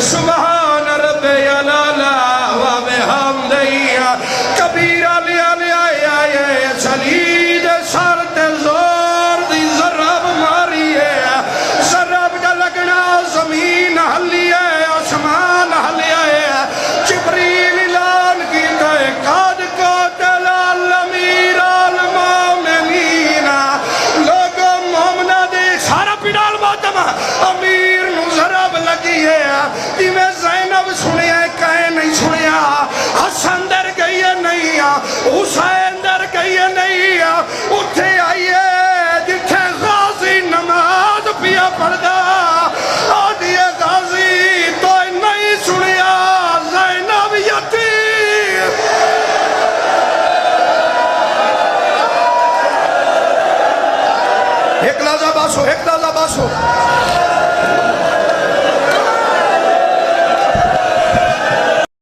سبحان ربی الاعلی و بحمدہ کبیرہ لیا چلید سر تے زور دی ضرب ماری ہے ضرب کا لگنا زمین ہلی ہے آسمان ہلی ہے جبریل اعلان کی تے قد قتل الامیر المومنین لوگوں مومنہ دے سارا پیڑال ماتم امیر نو ضرب لگی ہے کہ میں زینب سنیا کہے نہیں سنیا حسن در گئی ہے نہیں حسین در گئی ہے نہیں اٹھے آئیے جتھے غازی نماز پیا پڑھدا آدھیے غازی تو نہیں سنیا زینب یتیم ایک لازہ باسو